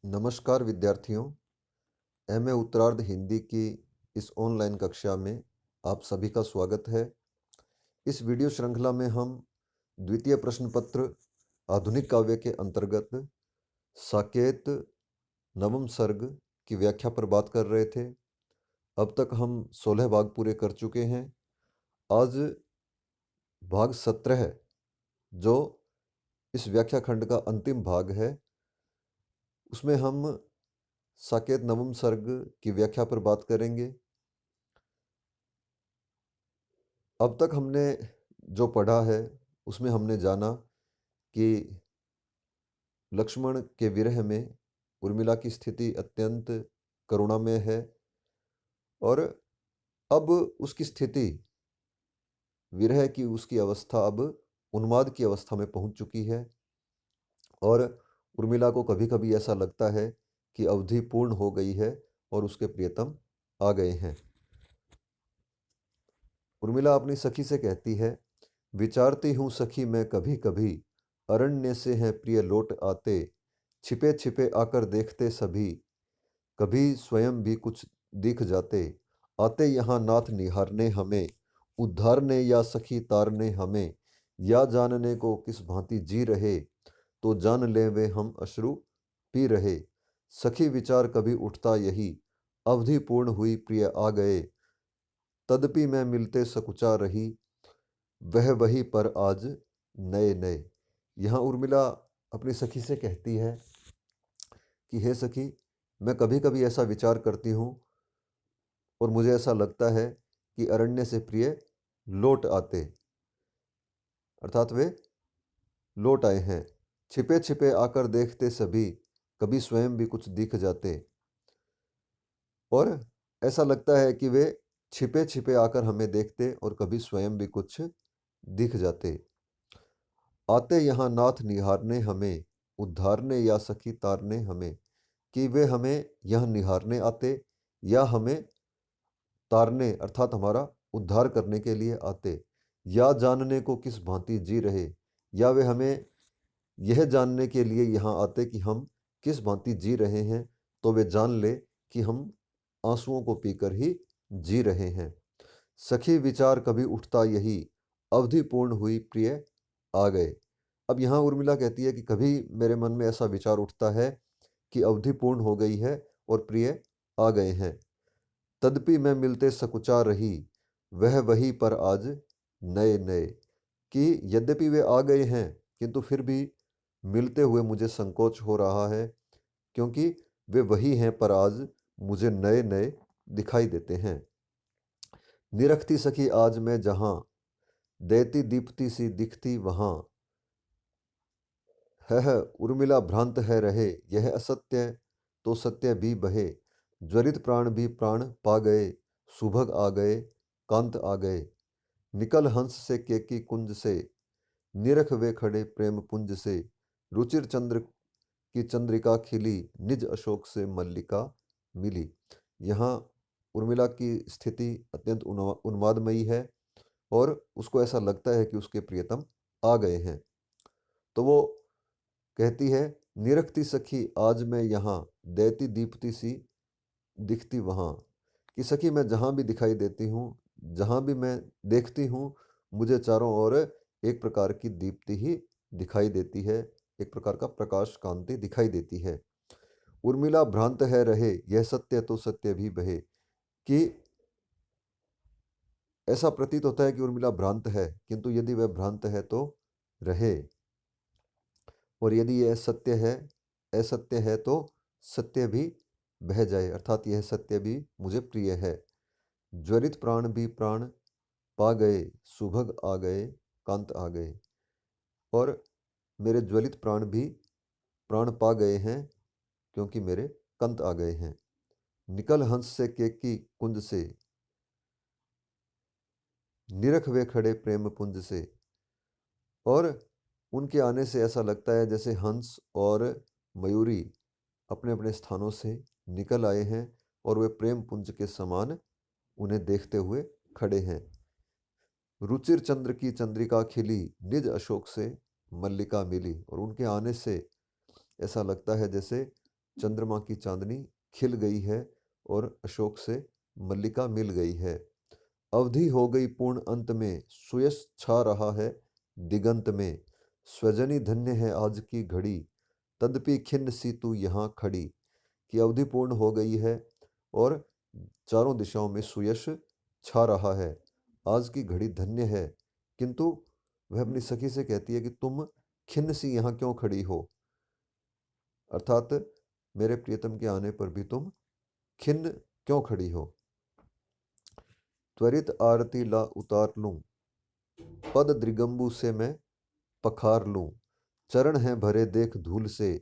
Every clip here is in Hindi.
नमस्कार विद्यार्थियों। एमए उत्तरार्ध हिंदी की इस ऑनलाइन कक्षा में आप सभी का स्वागत है। इस वीडियो श्रृंखला में हम द्वितीय प्रश्न पत्र आधुनिक काव्य के अंतर्गत साकेत नवम सर्ग की व्याख्या पर बात कर रहे थे। अब तक हम 16 भाग पूरे कर चुके हैं। आज भाग 17 जो इस व्याख्या खंड का अंतिम भाग है, उसमें हम साकेत नवम सर्ग की व्याख्या पर बात करेंगे। अब तक हमने जो पढ़ा है उसमें हमने जाना कि लक्ष्मण के विरह में उर्मिला की स्थिति अत्यंत करुणामय है और अब उसकी स्थिति विरह की उसकी अवस्था अब उन्माद की अवस्था में पहुंच चुकी है और उर्मिला को कभी कभी ऐसा लगता है कि अवधि पूर्ण हो गई है और उसके प्रियतम आ गए हैं। उर्मिला अपनी सखी से कहती है, विचारती हूँ सखी मैं कभी कभी, अरण्य से हैं प्रिय लौट आते, छिपे छिपे आकर देखते सभी, कभी स्वयं भी कुछ दिख जाते, आते यहाँ नाथ निहारने हमें, उद्धारने या सखी तारने हमें, या जानने को किस भांति जी रहे, तो जान ले वे हम अश्रु पी रहे, सखी विचार कभी उठता यही, अवधि पूर्ण हुई प्रिय आ गए, तदपि मैं मिलते सकुचा रही, वह वही पर आज नए नए। यहाँ उर्मिला अपनी सखी से कहती है कि हे सखी, मैं कभी कभी ऐसा विचार करती हूँ और मुझे ऐसा लगता है कि अरण्य से प्रिय लौट आते, अर्थात वे लौट आए हैं। छिपे छिपे आकर देखते सभी, कभी स्वयं भी कुछ दिख जाते, और ऐसा लगता है कि वे छिपे छिपे आकर हमें देखते और कभी स्वयं भी कुछ दिख जाते। आते यहाँ नाथ निहारने हमें, उद्धारने या सखी तारने हमें, कि वे हमें यह निहारने आते या हमें तारने अर्थात हमारा उद्धार करने के लिए आते, या जानने को किस भांति जी रहे, या वे हमें यह जानने के लिए यहाँ आते कि हम किस भांति जी रहे हैं, तो वे जान ले कि हम आंसुओं को पीकर ही जी रहे हैं। सखी विचार कभी उठता यही, अवधि पूर्ण हुई प्रिय आ गए। अब यहाँ उर्मिला कहती है कि कभी मेरे मन में ऐसा विचार उठता है कि अवधि पूर्ण हो गई है और प्रिय आ गए हैं, तदपि मैं मिलते सकुचा रही, वह वही पर आज नए नए, कि यद्यपि वे आ गए हैं किंतु फिर भी मिलते हुए मुझे संकोच हो रहा है, क्योंकि वे वही हैं पर आज मुझे नए नए दिखाई देते हैं। निरखती सखी आज मैं जहाँ, देती दीप्ति सी दिखती वहाँ, है उर्मिला भ्रांत है रहे, यह असत्य तो सत्य भी बहे, ज्वरित प्राण भी प्राण पा गए, सुभग आ गए, कांत आ गए, निकल हंस से केकी कुंज से, निरख वे खड़े प्रेम पुंज से, रुचिर चंद्र की चंद्रिका खिली, निज अशोक से मल्लिका मिली। यहाँ उर्मिला की स्थिति अत्यंत उन्मादमयी है और उसको ऐसा लगता है कि उसके प्रियतम आ गए हैं। तो वो कहती है, निरखती सखी आज मैं यहाँ, देती दीप्ति सी दिखती वहाँ, कि सखी मैं जहाँ भी दिखाई देती हूँ, जहाँ भी मैं देखती हूँ, मुझे चारों ओर एक प्रकार की दीप्ति ही दिखाई देती है, एक प्रकार का प्रकाश कांति दिखाई देती है। उर्मिला भ्रांत है रहे, यह सत्य तो सत्य भी बहे, कि ऐसा प्रतीत होता है कि उर्मिला भ्रांत है, किंतु यदि वह भ्रांत है तो रहे, और यदि यह सत्य है, असत्य है तो सत्य भी बह जाए, अर्थात यह सत्य भी मुझे प्रिय है। ज्वरित प्राण भी प्राण पा गए, सुभग आ गए, कांत आ गए, और मेरे ज्वलित प्राण भी प्राण पा गए हैं क्योंकि मेरे कंत आ गए हैं। निकल हंस से केकी कुंज से, निरख वे खड़े प्रेम पुंज से, और उनके आने से ऐसा लगता है जैसे हंस और मयूरी अपने अपने स्थानों से निकल आए हैं और वे प्रेम पुंज के समान उन्हें देखते हुए खड़े हैं। रुचिर चंद्र की चंद्रिका खिली, निज अशोक से मल्लिका मिली, और उनके आने से ऐसा लगता है जैसे चंद्रमा की चांदनी खिल गई है और अशोक से मल्लिका मिल गई है। अवधि हो गई पूर्ण अंत में, सुयश छा रहा है दिगंत में। स्वजनी धन्य है आज की घड़ी, तदपि खिन्न सी तू यहाँ खड़ी। कि अवधि पूर्ण हो गई है और चारों दिशाओं में सुयश छा रहा है। आज की घड़ी धन्य है, किंतु वह अपनी सखी से कहती है कि तुम खिन्न सी यहाँ क्यों खड़ी हो, अर्थात मेरे प्रियतम के आने पर भी तुम खिन्न क्यों खड़ी हो। त्वरित आरती ला उतार लूं, पद द्रिगंबु से मैं पखार लूं। चरण हैं भरे देख धूल से,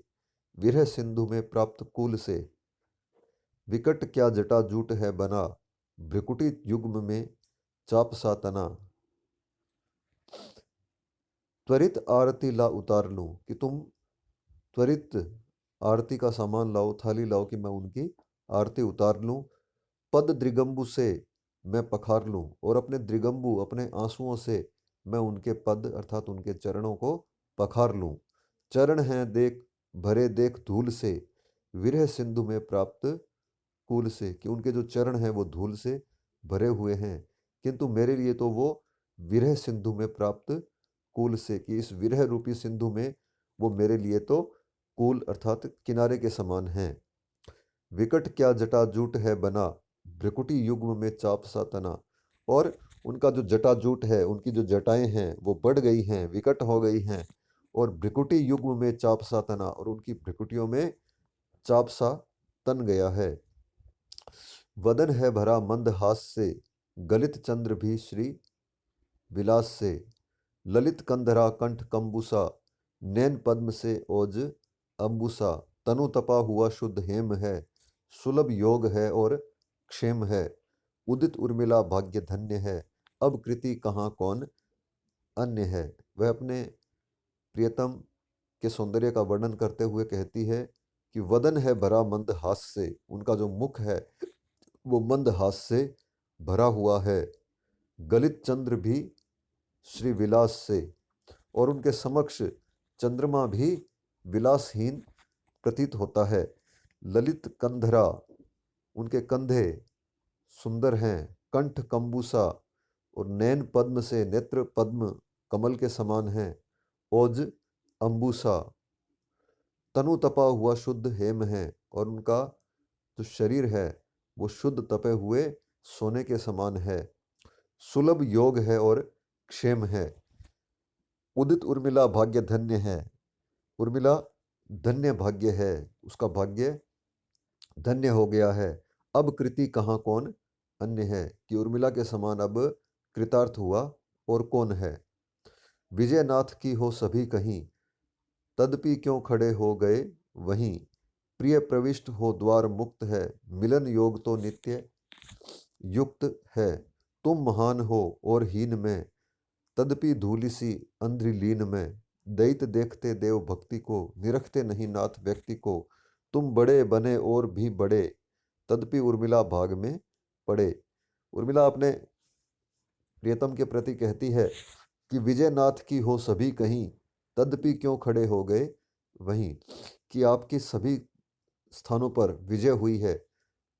विरह सिंधु में प्राप्त कूल से। विकट क्या जटा जूट है बना, भ्रिकुटी युग्म में चाप सा तना। त्वरित आरती ला उतार लूं, कि तुम त्वरित आरती का सामान लाओ, थाली लाओ कि मैं उनकी आरती उतार लूं। पद द्रिगंबु से मैं पखार लूं, और अपने द्रिगंबु अपने आंसुओं से मैं उनके पद अर्थात उनके चरणों को पखार लूं। चरण हैं देख भरे देख धूल से, विरह सिंधु में प्राप्त कूल से, कि उनके जो चरण हैं वो धूल से भरे हुए हैं, किंतु मेरे लिए तो वो विरह सिंधु में प्राप्त कूल से, कि इस विरह रूपी सिंधु में वो मेरे लिए तो कूल अर्थात किनारे के समान हैं। विकट क्या जटाजूट है बना, भ्रिकुटी युग्म में चाप सा तना। और उनका जो जटाजूट है, उनकी जो जटाएं हैं वो बढ़ गई हैं, विकट हो गई हैं, और भ्रिकुटी युग्म में चाप सा तना, और उनकी भ्रिकुटियों में चाप सा तन गया है। वदन है भरा मंद हास से, गलित चंद्र भी श्री विलास से। ललित कंधरा कंठ कंबुसा, नैन पद्म से ओज अंबुसा। तनु तपा हुआ शुद्ध हेम है, सुलभ योग है और क्षेम है। उदित उर्मिला भाग्य धन्य है, अब कृति कहाँ कौन अन्य है। वह अपने प्रियतम के सौंदर्य का वर्णन करते हुए कहती है कि वदन है भरा मंद हास से, उनका जो मुख है वो मंद हास से भरा हुआ है। गलित चंद्र भी श्री विलास से, और उनके समक्ष चंद्रमा भी विलासहीन प्रतीत होता है। ललित कंधरा, उनके कंधे सुंदर हैं। कंठ कंबूसा, और नैन पद्म से नेत्र पद्म कमल के समान हैं। ओज अंबुसा, तनु तपा हुआ शुद्ध हेम है, और उनका जो शरीर है वो शुद्ध तपे हुए सोने के समान है। सुलभ योग है और क्षेम है। उदित उर्मिला भाग्य धन्य है, उर्मिला धन्य भाग्य है, उसका भाग्य धन्य हो गया है। अब कृति कहाँ कौन अन्य है, कि उर्मिला के समान अब कृतार्थ हुआ और कौन है। विजयनाथ की हो सभी कहीं, तदपि क्यों खड़े हो गए वहीं। प्रिय प्रविष्ट हो द्वार मुक्त है, मिलन योग तो नित्य युक्त है। तुम महान हो और हीन में, तदपि धूलि सी अंध्रिलीन में। दैत देखते देव भक्ति को, निरखते नहीं नाथ व्यक्ति को। तुम बड़े बने और भी बड़े, तदपि उर्मिला भाग में पड़े। उर्मिला अपने प्रियतम के प्रति कहती है कि विजयनाथ की हो सभी कहीं, तदपि क्यों खड़े हो गए वहीं, कि आपकी सभी स्थानों पर विजय हुई है,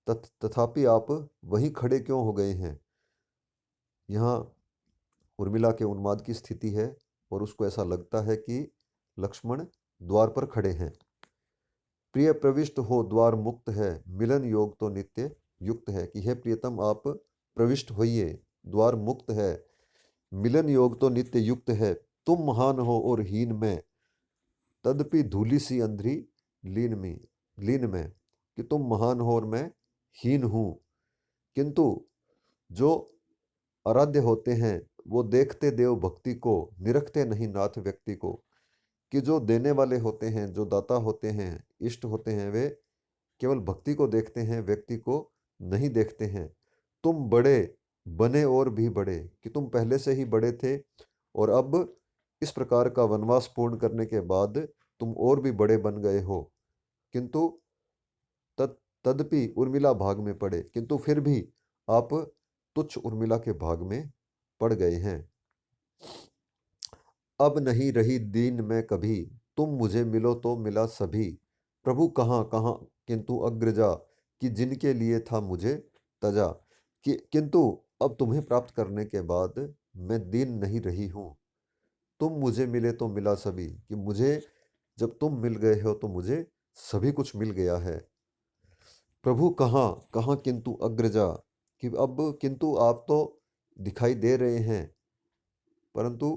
तथापि आप वहीं खड़े क्यों हो गए हैं। यहाँ उर्मिला के उन्माद की स्थिति है, और उसको ऐसा लगता है कि लक्ष्मण द्वार पर खड़े हैं। प्रिय प्रविष्ट हो द्वार मुक्त है, मिलन योग तो नित्य युक्त है, कि हे प्रियतम आप प्रविष्ट होइए, द्वार मुक्त है, मिलन योग तो नित्य युक्त है। तुम महान हो और हीन में, तदपि धूलि सी अंधरी लीन में, कि तुम महान हो और मैं हीन हूँ, किंतु जो आराध्य होते हैं वो देखते देव भक्ति को, निरखते नहीं नाथ व्यक्ति को, कि जो देने वाले होते हैं, जो दाता होते हैं, इष्ट होते हैं, वे केवल भक्ति को देखते हैं, व्यक्ति को नहीं देखते हैं। तुम बड़े बने और भी बड़े, कि तुम पहले से ही बड़े थे, और अब इस प्रकार का वनवास पूर्ण करने के बाद तुम और भी बड़े बन गए हो, किंतु तदपि उर्मिला भाग में पड़े, किंतु फिर भी आप तुच्छ उर्मिला के भाग में पड़ गए हैं। अब नहीं रही दीन में कभी, तुम मुझे मिलो तो मिला सभी। प्रभु कहाँ कहाँ किंतु अग्रजा, कि जिनके लिए था मुझे तजा, कि किंतु अब तुम्हें प्राप्त करने के बाद मैं दीन नहीं रही हूँ। तुम मुझे मिले तो मिला सभी, कि मुझे जब तुम मिल गए हो तो मुझे सभी कुछ मिल गया है। प्रभु कहाँ कहाँ किंतु अग्रजा, कि अब किंतु आप तो दिखाई दे रहे हैं, परंतु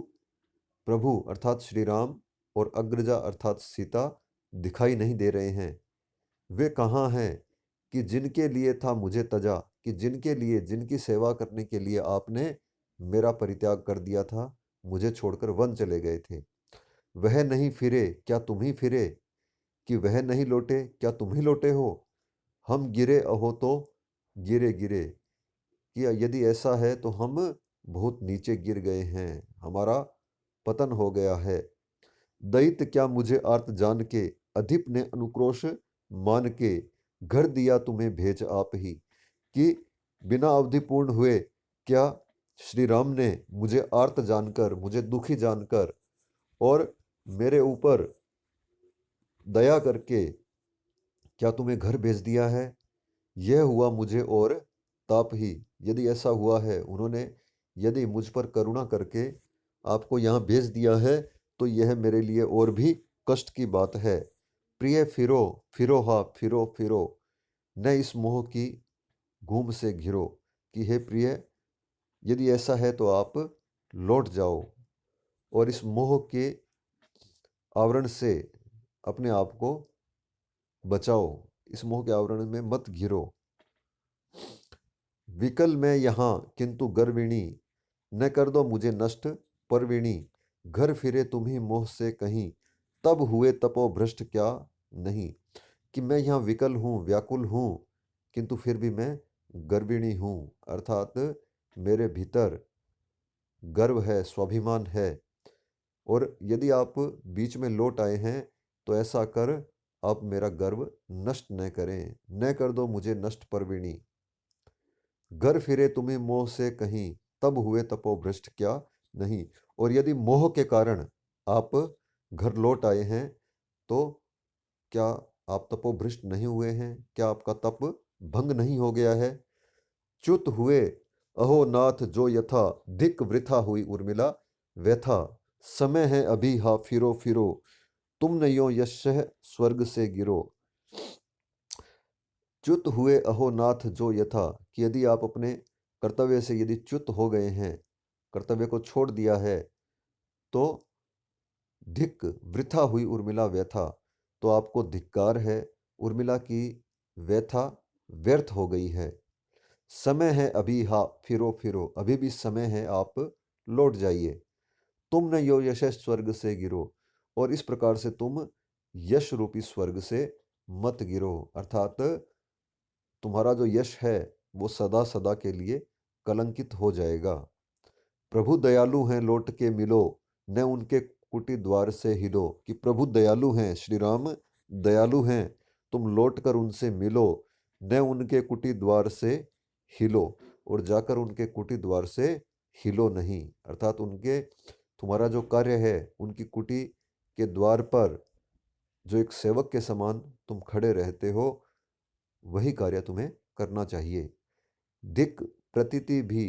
प्रभु अर्थात श्री राम और अग्रजा अर्थात सीता दिखाई नहीं दे रहे हैं। वे कहाँ हैं कि जिनके लिए था मुझे तजा, कि जिनके लिए, जिनकी सेवा करने के लिए आपने मेरा परित्याग कर दिया था, मुझे छोड़कर वन चले गए थे। वह नहीं फिरे क्या तुम ही फिरे, कि वह नहीं लौटे क्या तुम ही लौटे हो। हम गिरे अहो तो गिरे गिरे, कि यदि ऐसा है तो हम बहुत नीचे गिर गए हैं, हमारा पतन हो गया है। दैत्य क्या मुझे आर्त जान के, अधिप ने अनुक्रोश मान के, घर दिया तुम्हें भेज आप ही, कि बिना अवधि पूर्ण हुए क्या श्री राम ने मुझे आर्त जानकर, मुझे दुखी जानकर और मेरे ऊपर दया करके क्या तुम्हें घर भेज दिया है। यह हुआ मुझे और ताप ही, यदि ऐसा हुआ है, उन्होंने यदि मुझ पर करुणा करके आपको यहाँ भेज दिया है, तो यह मेरे लिए और भी कष्ट की बात है। प्रिय फिरो फिरो हा फिरो फिरो, न इस मोह की घूम से घिरो, कि हे प्रिय, यदि ऐसा है तो आप लौट जाओ और इस मोह के आवरण से अपने आप को बचाओ, इस मोह के आवरण में मत घिरो। विकल मैं यहाँ किंतु गर्विणी, न कर दो मुझे नष्ट परवीणी, घर फिरे तुम ही मोह से कहीं, तब हुए तपो भ्रष्ट क्या नहीं। कि मैं यहाँ विकल हूँ, व्याकुल हूँ, किंतु फिर भी मैं गर्विणी हूँ, अर्थात मेरे भीतर गर्व है, स्वाभिमान है। और यदि आप बीच में लौट आए हैं तो ऐसा कर आप मेरा गर्व नष्ट न करें, न कर दो मुझे नष्ट परवीणी। घर फिरे तुम्हें मोह से कहीं, तब हुए तपोभ्रष्ट क्या नहीं। और यदि मोह के कारण आप घर लौट आए हैं तो क्या आप तपोभ्रष्ट नहीं हुए हैं, क्या आपका तप भंग नहीं हो गया है। च्युत हुए अहो नाथ जो यथा, धिक वृथा हुई उर्मिला व्यथा, समय है अभी हा फिरो फिरो, तुम न यो यश स्वर्ग से गिरो। च्युत हुए अहो नाथ जो यथा, कि यदि आप अपने कर्तव्य से यदि च्युत हो गए हैं, कर्तव्य को छोड़ दिया है, तो धिक वृथा हुई उर्मिला व्यथा, तो आपको धिक्कार है, उर्मिला की व्यथा व्यर्थ हो गई है। समय है अभी हा फिरो फिरो, अभी भी समय है, आप लौट जाइए। तुम न यो यश स्वर्ग से गिरो, और इस प्रकार से तुम यश रूपी स्वर्ग से मत गिरो, अर्थात तुम्हारा जो यश है वो सदा सदा के लिए कलंकित हो जाएगा। प्रभु दयालु हैं लौट के मिलो, न उनके कुटी द्वार से हिलो, कि प्रभु दयालु हैं, श्री राम दयालु हैं, तुम लौट कर उनसे मिलो, न उनके कुटी द्वार से हिलो, और जाकर उनके कुटी द्वार से हिलो नहीं, अर्थात उनके, तुम्हारा जो कार्य है उनकी कुटी के द्वार पर जो एक सेवक के समान तुम खड़े रहते हो, वही कार्य तुम्हें करना चाहिए। दिक प्रतीति भी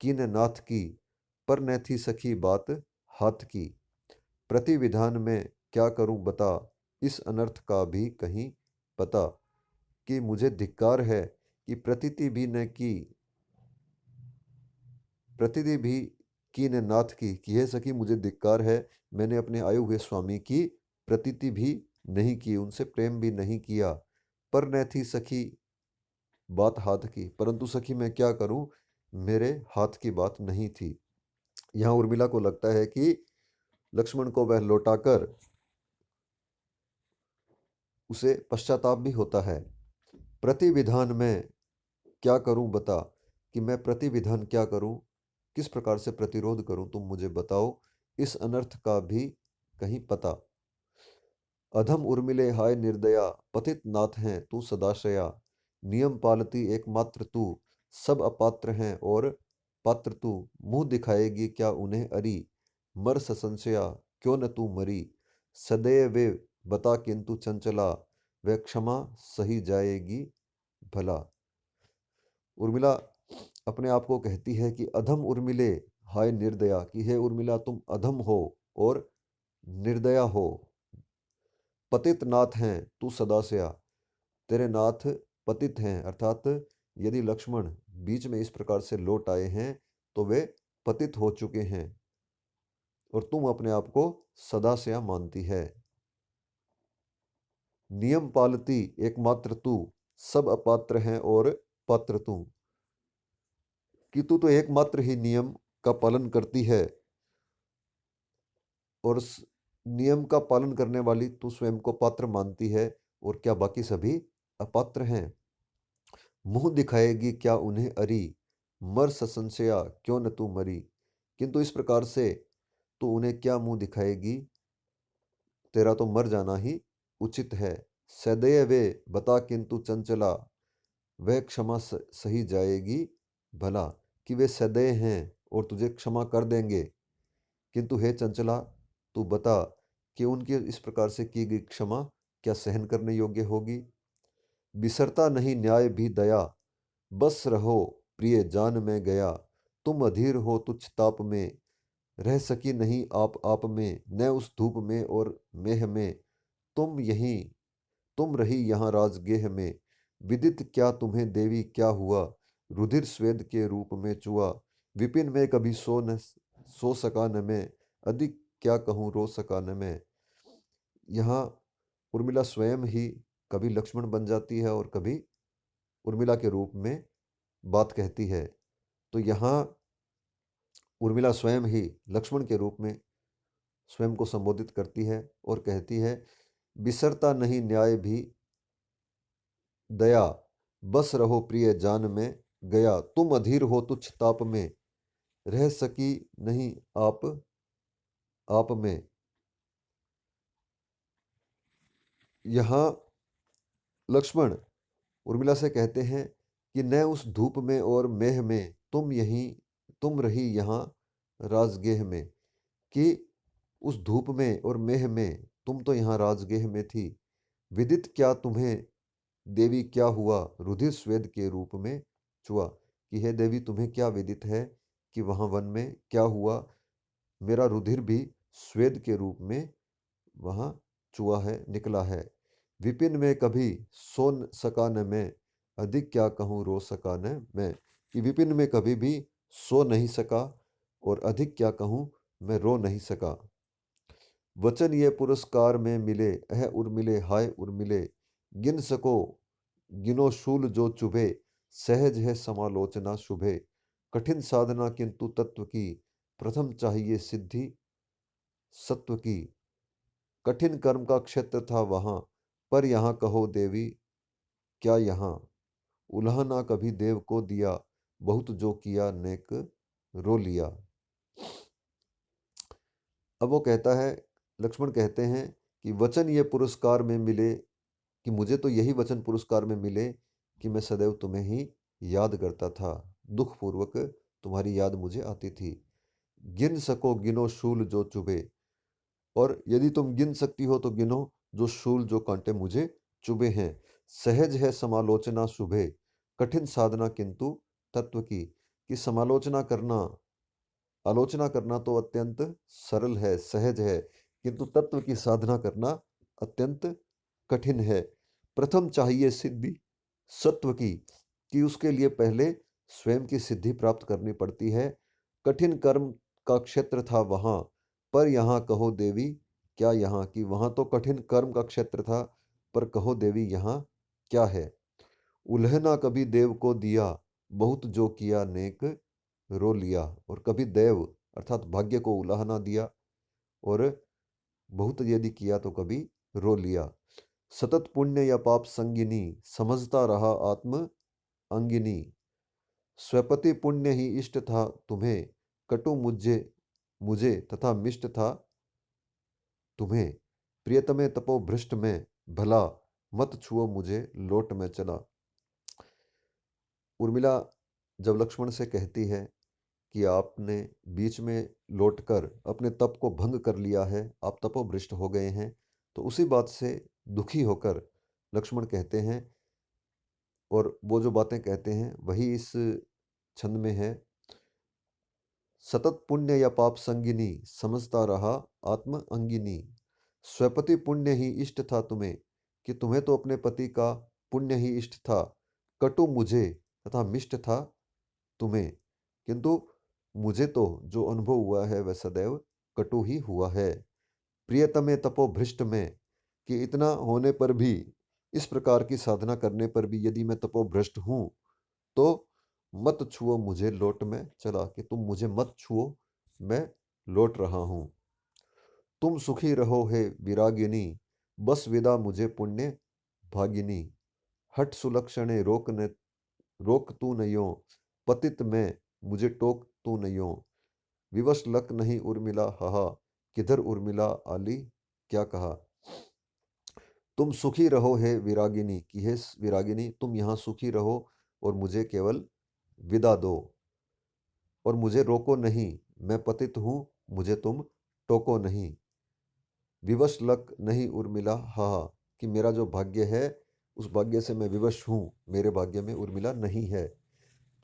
कीन नाथ की, पर न थी सखी बात हाथ की। प्रतिविधान में क्या करूं बता, इस अनर्थ का भी कहीं पता, कि मुझे धिक्कार है कि प्रतीति भी न की, प्रतीति भी की न नाथ की, कि हे सखी मुझे धिक्कार है, मैंने अपने आए हुए स्वामी की प्रतीति भी नहीं की, उनसे प्रेम भी नहीं किया। पर न थी सखी बात हाथ की, परंतु सखी मैं क्या करूं, मेरे हाथ की बात नहीं थी। यहाँ उर्मिला को लगता है कि लक्ष्मण को वह लौटाकर उसे पश्चाताप भी होता है। प्रतिविधान में क्या करूं बता, कि मैं प्रतिविधान क्या करूं, किस प्रकार से प्रतिरोध करूं, तुम मुझे बताओ, इस अनर्थ का भी कहीं पता। अधम उर्मिले हाय निर्दया, पतित नाथ हैं तू सदाशया, नियम पालती एकमात्र तू, सब अपात्र हैं और पात्र तू, मुंह दिखाएगी क्या उन्हें अरी, मर संशया क्यों न तू मरी, सदैव वे बता किंतु चंचला, वह क्षमा सही जाएगी भला। उर्मिला अपने आप को कहती है कि अधम उर्मिले, हाय निर्दया, कि हे उर्मिला तुम अधम हो और निर्दया हो। पतित नाथ हैं तू सदा से आ, तेरे नाथ पतित हैं, अर्थात यदि लक्ष्मण बीच में इस प्रकार से लौट आए हैं तो वे पतित हो चुके हैं और तुम अपने आप को सदा से आ मानती है। नियम पालती एकमात्र तू, सब अपात्र हैं और पात्र तू, कि तू तो एकमात्र ही नियम का पालन करती है और नियम का पालन करने वाली तू स्वयं को पात्र मानती है, और क्या बाकी सभी अपात्र हैं। मुंह दिखाएगी क्या उन्हें अरी, मर संशया क्यों न तू मरी, किंतु इस प्रकार से तू उन्हें क्या मुंह दिखाएगी, तेरा तो मर जाना ही उचित है। सदैव वे बता किंतु चंचला, वह क्षमा सही जाएगी भला, कि वे सदैव हैं और तुझे क्षमा कर देंगे, किंतु हे चंचला तू बता कि उनकी इस प्रकार से की गई क्षमा क्या सहन करने योग्य होगी। बिसरता नहीं न्याय भी दया, बस रहो प्रिय जान में गया, तुम अधीर हो तुच्छ ताप में, रह सकी नहीं आप में, न उस धूप में और मेह में, तुम यहीं तुम रही यहाँ राजगेह में, विदित क्या तुम्हें देवी क्या हुआ, रुधिर स्वेद के रूप में चुआ, विपिन में कभी सो सका न मैं, अधिक क्या कहूँ रो सका न मैं। यहाँ उर्मिला स्वयं ही कभी लक्ष्मण बन जाती है और कभी उर्मिला के रूप में बात कहती है। तो यहाँ उर्मिला स्वयं ही लक्ष्मण के रूप में स्वयं को संबोधित करती है और कहती है, बिसरता नहीं न्याय भी दया, बस रहो प्रिय जान में गया, तुम अधीर हो तुच्छ ताप में, रह सकी नहीं आप में। यहाँ लक्ष्मण उर्मिला से कहते हैं कि न उस धूप में और मेह में, तुम रही यहाँ राजगेह में, कि उस धूप में और मेह में तुम तो यहाँ राजगेह में थी। विदित क्या तुम्हें देवी क्या हुआ, रुधिर स्वेद के रूप में चुआ, कि हे देवी तुम्हें क्या विदित है कि वहाँ वन में क्या हुआ, मेरा रुधिर भी स्वेद के रूप में वहाँ चुआ है, निकला है। विपिन में कभी सो सका न मैं, अधिक क्या कहूँ रो सका न मैं, कि विपिन में कभी भी सो नहीं सका और अधिक क्या कहूँ मैं रो नहीं सका। वचन ये पुरस्कार में मिले, उर्मिले हाय उर्मिले, गिन सको गिनो शूल जो चुभे, सहज है समालोचना शुभे, कठिन साधना किंतु तत्व की, प्रथम चाहिए सिद्धि सत्व की, कठिन कर्म का क्षेत्र था वहां, पर यहाँ कहो देवी क्या यहाँ, उल्हाना कभी देव को दिया, बहुत जो किया नेक रो लिया। अब वो कहता है, लक्ष्मण कहते हैं कि वचन ये पुरस्कार में मिले, कि मुझे तो यही वचन पुरस्कार में मिले कि मैं सदैव तुम्हें ही याद करता था, दुखपूर्वक तुम्हारी याद मुझे आती थी। गिन सको गिनो शूल जो चुभे, और यदि तुम गिन सकती हो तो गिनो जो शूल जो कांटे मुझे चुभे हैं। सहज है समालोचना शुभे, कठिन साधना किंतु तत्व की, कि समालोचना करना, आलोचना करना तो अत्यंत सरल है, सहज है, किंतु तत्व की साधना करना अत्यंत कठिन है। प्रथम चाहिए सिद्धि सत्व की, कि उसके लिए पहले स्वयं की सिद्धि प्राप्त करनी पड़ती है। कठिन कर्म का क्षेत्र था वहाँ, पर यहाँ कहो देवी क्या यहाँ, की वहाँ तो कठिन कर्म का क्षेत्र था, पर कहो देवी यहाँ क्या है। उल्हना कभी देव को दिया, बहुत जो किया नेक रो लिया, और कभी देव अर्थात भाग्य को उलाहना दिया और बहुत यदि किया तो कभी रो लिया। सतत पुण्य या पाप संगिनी, समझता रहा आत्म अंगिनी, स्वपति पुण्य ही इष्ट था तुम्हें, कटु मुझे मुझे तथा मिष्ट था तुम्हें, प्रियतमे तपो भ्रष्ट में भला, मत छुओ मुझे लोट में चला। उर्मिला जब लक्ष्मण से कहती है कि आपने बीच में लौटकर अपने तप को भंग कर लिया है, आप तपोभ्रष्ट हो गए हैं, तो उसी बात से दुखी होकर लक्ष्मण कहते हैं, और वो जो बातें कहते हैं वही इस छंद में है। सतत पुण्य या पाप संगिनी, समझता रहा आत्म अंगिनी। स्वपति पुण्य ही इष्ट था तुम्हें, कि तुम्हें तो अपने पति का पुण्य ही इष्ट था। कटु मुझे तथा मिष्ट था तुम्हें, किंतु मुझे तो जो अनुभव हुआ है वह सदैव कटु ही हुआ है। प्रियतमे तपो भ्रष्ट में, कि इतना होने पर भी, इस प्रकार की साधना करने पर भी यदि मैं तपोभ्रष्ट हूँ, तो मत छुओ मुझे लौट में चला, कि तुम मुझे मत छुओ, मैं लौट रहा हूँ। तुम सुखी रहो हे विरागिनी, बस विदा मुझे पुण्य भागिनी। हट सुलक्षणे रोक तू नयो, पतित में मुझे टोक तू नयो। विवश लक नहीं उर्मिला हाहा, किधर उर्मिला आली क्या कहा। तुम सुखी रहो हे विरागिनी, कि हे विरागिनी तुम यहाँ सुखी रहो और मुझे केवल विदा दो, और मुझे रोको नहीं, मैं पतित हूँ, मुझे तुम टोको नहीं। विवश लक नहीं उर्मिला हा, कि मेरा जो भाग्य है उस भाग्य से मैं विवश हूँ, मेरे भाग्य में उर्मिला नहीं है।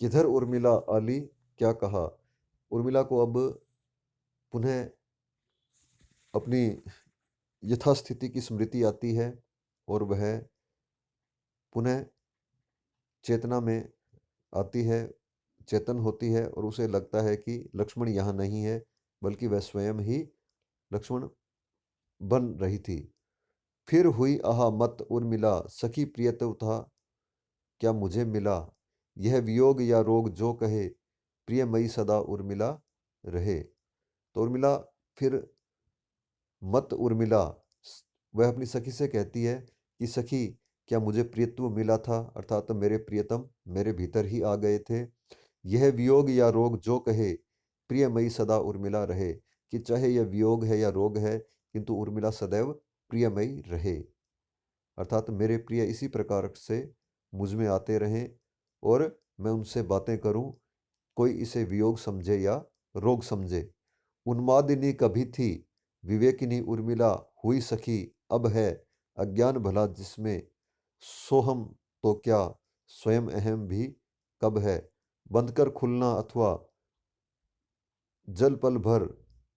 किधर उर्मिला आली क्या कहा। उर्मिला को अब पुनः अपनी यथास्थिति की स्मृति आती है, और वह पुनः चेतना में आती है, चेतन होती है, और उसे लगता है कि लक्ष्मण यहाँ नहीं है, बल्कि वह स्वयं ही लक्ष्मण बन रही थी। फिर हुई आहा मत उर्मिला, सखी प्रियतव था क्या मुझे मिला। यह वियोग या रोग जो कहे, प्रियमयी सदा उर्मिला रहे। तो उर्मिला फिर मत उर्मिला, वह अपनी सखी से कहती है कि सखी क्या मुझे प्रियत्व मिला था, अर्थात तो मेरे प्रियतम मेरे भीतर ही आ गए थे। यह वियोग या रोग जो कहे, प्रियमयी सदा उर्मिला रहे, कि चाहे यह वियोग है या रोग है, किंतु उर्मिला सदैव प्रियमयी रहे, अर्थात मेरे प्रिय इसी प्रकार से मुझ में आते रहें और मैं उनसे बातें करूं, कोई इसे वियोग समझे या रोग समझे। उन्मादिनी कभी थी, विवेकिनी उर्मिला हुई सखी अब है। अज्ञान भला जिसमें, सोहम तो क्या स्वयं अहम भी कब है। बंद कर खुलना अथवा जल पल भर,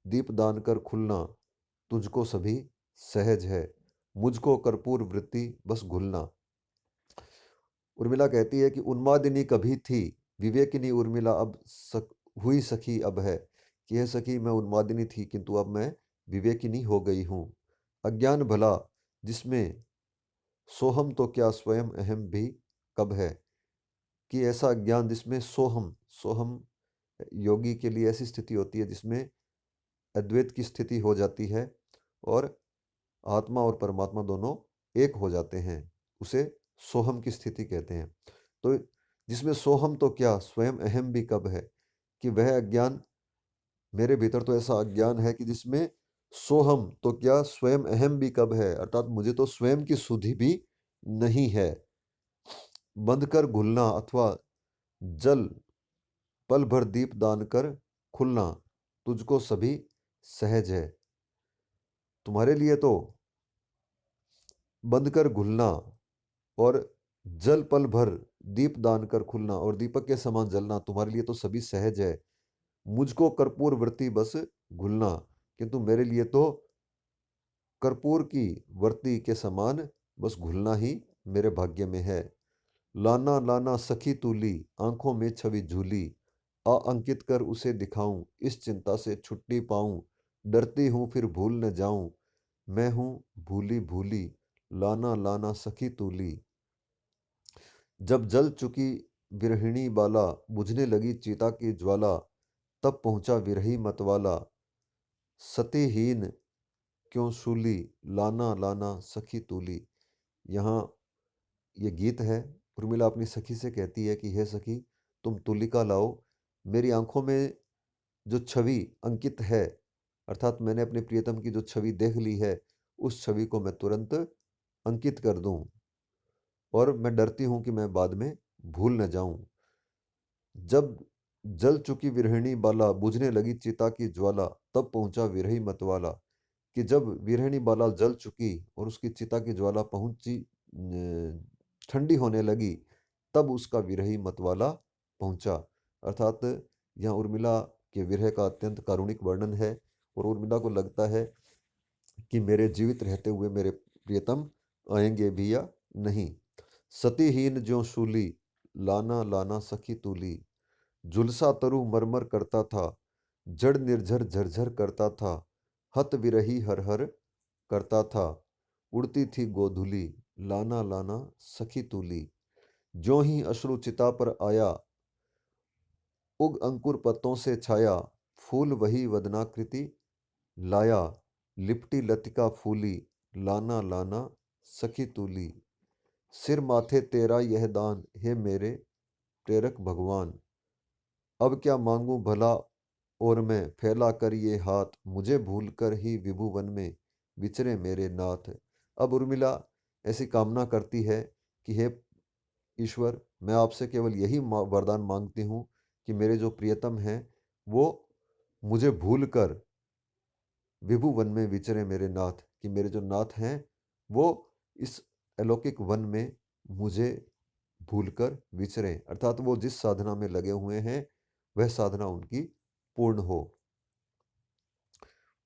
दीप दान कर खुलना, तुझको सभी सहज है। मुझको कर्पूर वृत्ति बस घुलना। उर्मिला कहती है कि उन्मादिनी कभी थी, विवेकिनी उर्मिला अब हुई सखी अब है, कि यह सखी मैं उन्मादिनी थी किंतु अब मैं विवेकिनी हो गई हूँ। अज्ञान भला जिसमें, सोहम तो क्या स्वयं अहम भी कब है, कि ऐसा ज्ञान जिसमें सोहम, सोहम योगी के लिए ऐसी स्थिति होती है जिसमें अद्वैत की स्थिति हो जाती है और आत्मा और परमात्मा दोनों एक हो जाते हैं, उसे सोहम की स्थिति कहते हैं। तो जिसमें सोहम तो क्या स्वयं अहम भी कब है, कि वह अज्ञान, मेरे भीतर तो ऐसा अज्ञान है कि जिसमें सोहम तो क्या स्वयं अहम भी कब है, अर्थात मुझे तो स्वयं की सुधि भी नहीं है। बंद कर घुलना अथवा जल पल भर दीप दान कर खुलना, तुझको सभी सहज है। तुम्हारे लिए तो बंद कर घुलना और जल पल भर दीप दान कर खुलना और दीपक के समान जलना तुम्हारे लिए तो सभी सहज है। मुझको कर्पूर वृत्ति बस घुलना, किंतु मेरे लिए तो कर्पूर की वर्ती के समान बस घुलना ही मेरे भाग्य में है। लाना लाना सखी तूली, आंखों में छवि झूली, आ अंकित कर उसे दिखाऊं, इस चिंता से छुट्टी पाऊं। डरती हूं फिर भूल न जाऊं, मैं हूं भूली भूली, लाना लाना सखी तूली। जब जल चुकी विरहिणी बाला, बुझने लगी चिता की ज्वाला, तब पहुंचा विरही मतवाला। सतीहीन क्यों सूली, लाना लाना सखी तूली। यहाँ ये गीत है। उर्मिला अपनी सखी से कहती है कि हे सखी तुम तुलिका लाओ, मेरी आंखों में जो छवि अंकित है, अर्थात मैंने अपने प्रियतम की जो छवि देख ली है, उस छवि को मैं तुरंत अंकित कर दूं, और मैं डरती हूं कि मैं बाद में भूल न जाऊं। जब जल चुकी विरहिणी बाला, बुझने लगी चिता की ज्वाला, तब पहुंचा विरही मतवाला, कि जब विरहिणी बाला जल चुकी और उसकी चिता की ज्वाला पहुंची, ठंडी होने लगी, तब उसका विरही मतवाला पहुंचा। अर्थात यहाँ उर्मिला के विरह का अत्यंत कारुणिक वर्णन है और उर्मिला को लगता है कि मेरे जीवित रहते हुए मेरे प्रियतम आएंगे भी या नहीं। सतीहीन ज्यों शूली, लाना लाना सखी तूली। झुलसा तरु मरमर करता था, जड़ निर्झर झरझर करता था। हत विरही हर हर करता था, उड़ती थी गोधुली, लाना लाना सखी तूली। ज्यों ही अश्रु चिता पर आया, उग अंकुर पत्तों से छाया। फूल वही वदनाकृति लाया, लिपटी लतिका फूली, लाना लाना सखी तूली। सिर माथे तेरा यह दान, हे मेरे प्रेरक भगवान। अब क्या मांगू भला और मैं, फैला कर ये हाथ। मुझे भूल कर ही विभु वन में विचरे मेरे नाथ। अब उर्मिला ऐसी कामना करती है कि हे ईश्वर, मैं आपसे केवल यही वरदान मांगती हूँ कि मेरे जो प्रियतम हैं वो मुझे भूल कर विभु वन में विचरे मेरे नाथ, कि मेरे जो नाथ हैं वो इस अलौकिक वन में मुझे भूलकर विचरे, अर्थात वो जिस साधना में लगे हुए हैं वह साधना उनकी पूर्ण हो।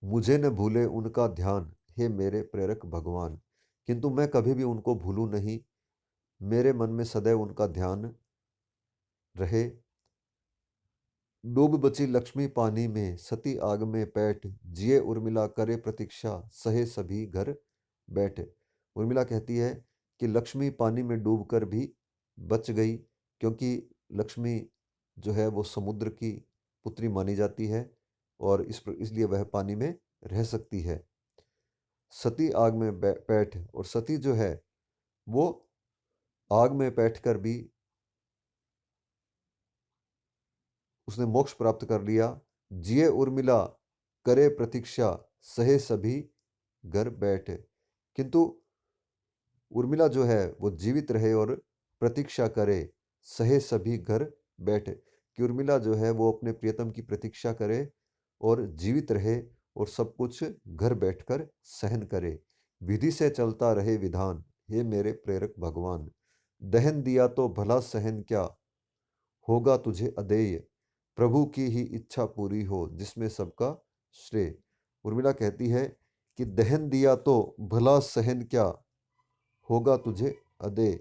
मुझे न भूले उनका ध्यान, हे मेरे प्रेरक भगवान। किंतु मैं कभी भी उनको भूलूं नहीं, मेरे मन में सदैव उनका ध्यान रहे। डूब बची लक्ष्मी पानी में, सती आग में पैठ। जिए उर्मिला करे प्रतीक्षा, सहे सभी घर बैठ। उर्मिला कहती है कि लक्ष्मी पानी में डूबकर भी बच गई, क्योंकि लक्ष्मी जो है वो समुद्र की पुत्री मानी जाती है और इसलिए वह पानी में रह सकती है। सती आग में पैठ, और सती जो है वो आग में बैठकर भी उसने मोक्ष प्राप्त कर लिया। जिए उर्मिला करे प्रतीक्षा, सहे सभी घर बैठे। किंतु उर्मिला जो है वो जीवित रहे और प्रतीक्षा करे, सहे सभी घर बैठे, कि उर्मिला जो है वो अपने प्रियतम की प्रतीक्षा करे और जीवित रहे और सब कुछ घर बैठकर सहन करे। विधि से चलता रहे विधान, हे मेरे प्रेरक भगवान। दहन दिया तो भला सहन क्या, होगा तुझे अदेय। प्रभु की ही इच्छा पूरी हो, जिसमें सबका श्रेय। उर्मिला कहती है कि दहन दिया तो भला सहन क्या, होगा तुझे अदेय,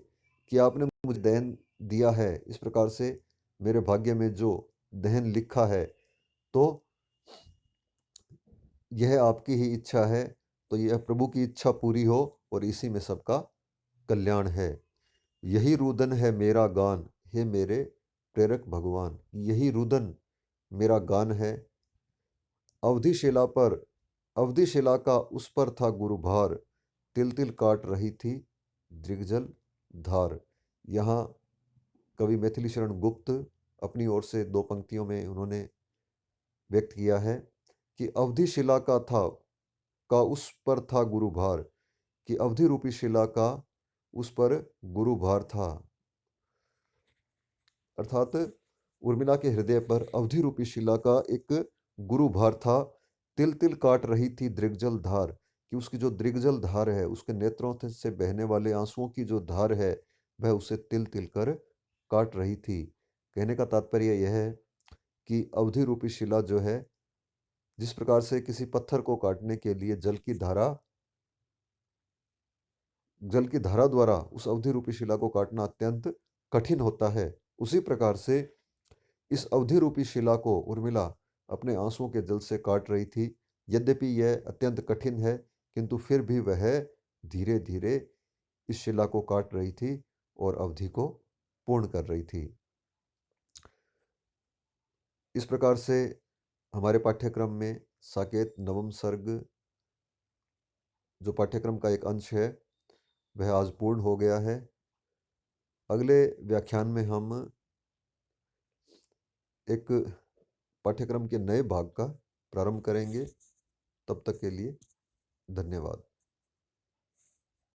कि आपने मुझे दहन दिया है, इस प्रकार से मेरे भाग्य में जो दहन लिखा है तो यह आपकी ही इच्छा है, तो यह प्रभु की इच्छा पूरी हो और इसी में सबका कल्याण है। यही रुदन है मेरा गान, हे मेरे प्रेरक भगवान। यही रुदन मेरा गान है। अवधिशिला पर, अवधिशिला का उस पर था गुरुभार। तिल तिल काट रही थी दृग्जल धार। यहाँ कवि मैथिली शरण गुप्त अपनी ओर से दो पंक्तियों में उन्होंने व्यक्त किया है कि अवधि शिला का उस पर था गुरुभार, कि अवधि रूपी शिला का उस पर गुरुभार था। अर्थात उर्मिला के हृदय पर अवधि रूपी शिला का एक गुरुभार था। तिल तिल काट रही थी दृग्जल धार, कि उसकी जो दृग्जल धार है, उसके नेत्रों से बहने वाले आंसुओं की जो धार है वह उसे तिल तिल कर काट रही थी। कहने का तात्पर्य यह है कि अवधि रूपी शिला जो है, जिस प्रकार से किसी पत्थर को काटने के लिए जल की धारा द्वारा उस अवधि रूपी शिला को काटना अत्यंत कठिन होता है, उसी प्रकार से इस अवधि रूपी शिला को उर्मिला अपने आंसुओं के जल से काट रही थी। यद्यपि यह अत्यंत कठिन है, किंतु फिर भी वह धीरे धीरे इस शिला को काट रही थी और अवधि को पूर्ण कर रही थी। इस प्रकार से हमारे पाठ्यक्रम में साकेत नवम सर्ग जो पाठ्यक्रम का एक अंश है वह आज पूर्ण हो गया है। अगले व्याख्यान में हम एक पाठ्यक्रम के नए भाग का प्रारंभ करेंगे। तब तक के लिए धन्यवाद।